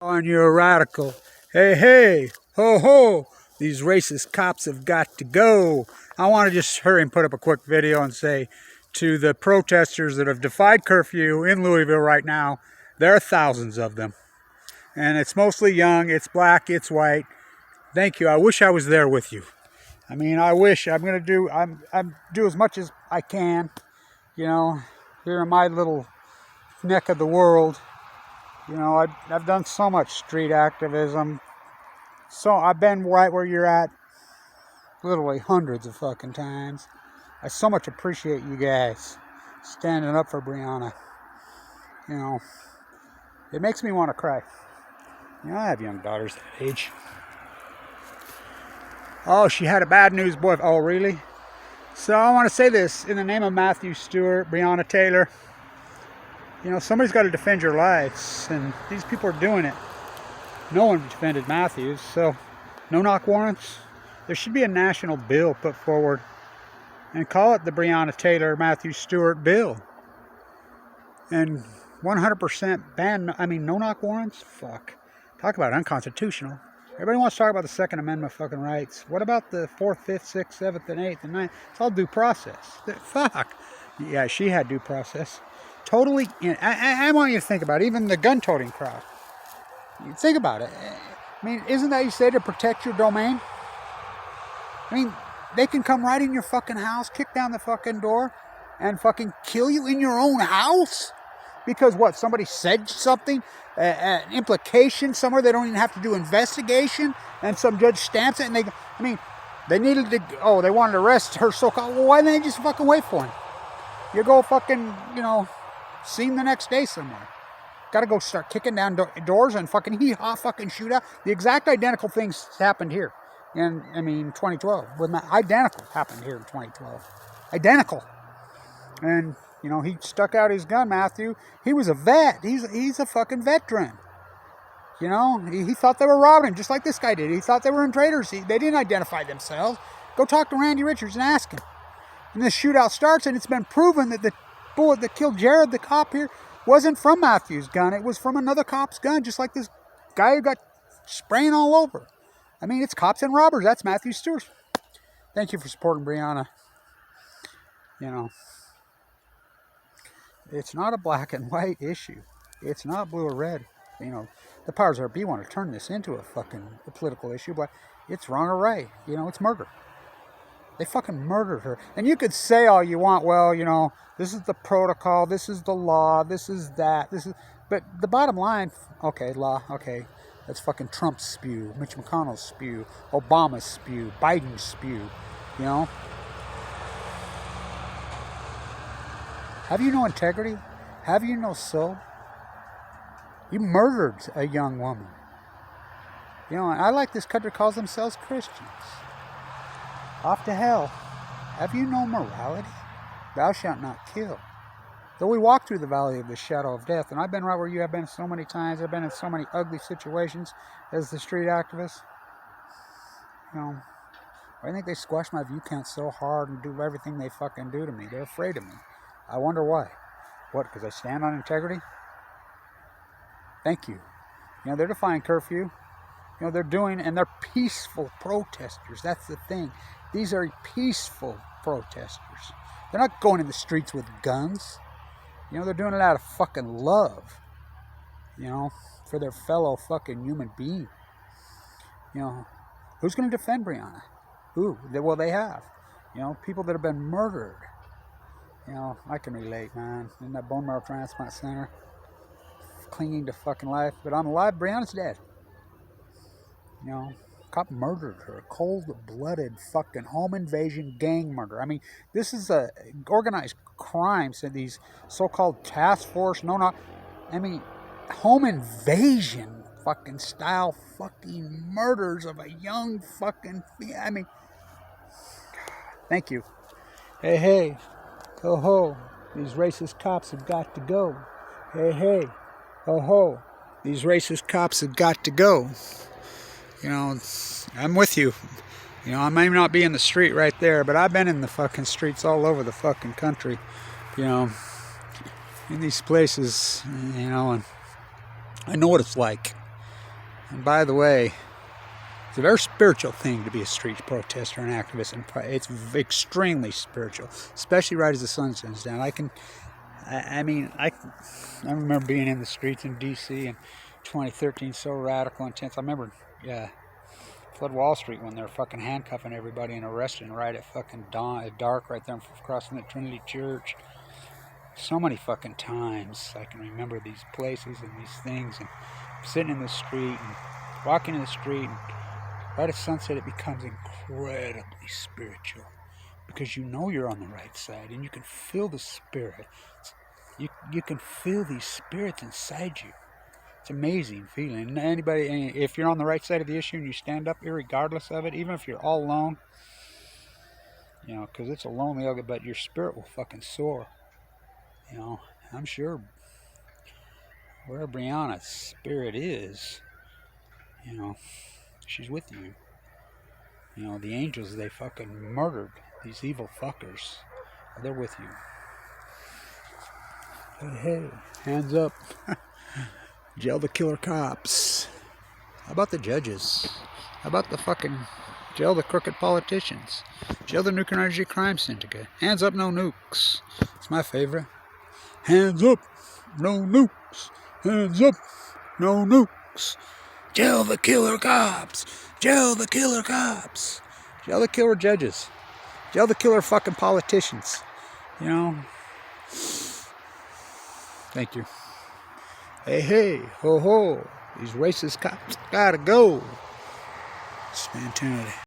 On you're a radical. Hey, hey, ho, ho. These racist cops have got to go. I want to just hurry and put up a quick video and say to the protesters that have defied curfew in Louisville right now, there are thousands of them. And it's mostly young, it's black, it's white. Thank you. I wish I was there with you. I mean, I wish. I'm do as much as I can, you know, here in my little neck of the world. You know, I've done so much street activism. So I've been right where you're at, literally hundreds of fucking times. I so much appreciate you guys standing up for Breonna. You know, it makes me want to cry. You know, I have young daughters that age. Oh, she had a bad news boy. Oh, really? So I want to say this in the name of Matthew Stewart, Breonna Taylor. You know, somebody's got to defend your lives, and these people are doing it. No one defended Matthews, so no-knock warrants. There should be a national bill put forward and call it the Breonna Taylor Matthew Stewart bill. And 100% ban, no-knock warrants? Fuck. Talk about unconstitutional. Everybody wants to talk about the Second Amendment fucking rights. What about the 4th, 5th, 6th, 7th, and 8th, and 9th? It's all due process. Fuck. Yeah, she had due process. Totally, I want you to think about it, even the gun-toting crowd. Think about it. I mean, isn't that you say to protect your domain? I mean, they can come right in your fucking house, kick down the fucking door, and fucking kill you in your own house? Because what, somebody said something, an implication somewhere, they don't even have to do investigation, and some judge stamps it, and they needed to, they wanted to arrest her so-called, well, why didn't they just fucking wait for him? You go fucking, see him the next day somewhere. Got to go start kicking down doors and fucking hee-haw fucking shootout. The exact identical things happened here in, 2012. Identical happened here in 2012. Identical. And, he stuck out his gun, Matthew. He was a vet. He's a fucking veteran. He thought they were robbing him, just like this guy did. He thought they were traitors. They didn't identify themselves. Go talk to Randy Richards and ask him. And this shootout starts, and it's been proven that the bullet that killed Jared, the cop here, wasn't from Matthew's gun. It was from another cop's gun, just like this guy who got spraying all over. It's cops and robbers. That's Matthew Stewart. Thank you for supporting Breonna. It's not a black and white issue. It's not blue or red. The powers that be want to turn this into a political issue, but it's wrong or right. It's murder. They fucking murdered her. And you could say all you want, well, this is the protocol, this is the law, this is that, but the bottom line, okay, law, okay, that's fucking Trump's spew, Mitch McConnell's spew, Obama's spew, Biden's spew, Have you no integrity? Have you no soul? You murdered a young woman. And I like this country calls themselves Christians. Off to hell. Have you no morality? Thou shalt not kill. Though we walk through the valley of the shadow of death, and I've been right where you have been so many times, I've been in so many ugly situations as the street activist. I think they squash my view count so hard and do everything they fucking do to me. They're afraid of me. I wonder why. What, because I stand on integrity? Thank you. They're defying curfew. They're doing, and they're peaceful protesters. That's the thing. These are peaceful protesters. They're not going in the streets with guns. They're doing it out of fucking love. For their fellow fucking human being. Who's going to defend Breonna? Who? Well, they have. People that have been murdered. I can relate, man. In that bone marrow transplant center. Clinging to fucking life. But I'm alive, Breonna's dead. Cop murdered her. Cold-blooded fucking home invasion gang murder. This is a organized crime. So these so-called task force, home invasion fucking style fucking murders of a young fucking, thank you. Hey, hey, ho, ho, these racist cops have got to go. Hey, hey, ho, ho, these racist cops have got to go. I'm with you. I may not be in the street right there, but I've been in the fucking streets all over the fucking country, in these places, and I know what it's like. And by the way, it's a very spiritual thing to be a street protester and activist, and it's extremely spiritual, especially right as the sun sets down. I remember being in the streets in D.C. in 2013, so radical, intense. I remember, Flood Wall Street when they're fucking handcuffing everybody and arresting right at fucking dawn, at dark, right there across from the Trinity Church. So many fucking times I can remember these places and these things, and sitting in the street and walking in the street, and right at sunset it becomes incredibly spiritual, because you know you're on the right side and you can feel the spirit. You can feel these spirits inside you. It's an amazing feeling. If you're on the right side of the issue and you stand up, irregardless of it, even if you're all alone, because it's a lonely, but your spirit will fucking soar. I'm sure where Breonna's spirit is, she's with you. The angels they fucking murdered, these evil fuckers, they're with you. Hey, hands up. Jail the killer cops. How about the judges? How about the fucking jail the crooked politicians? Jail the nuclear energy crime syndicate. Hands up, no nukes. It's my favorite. Hands up, no nukes. Hands up, no nukes. Jail the killer cops. Jail the killer cops. Jail the killer judges. Jail the killer fucking politicians. Thank you. Hey, ho, ho. These racist cops gotta go. Spantunity.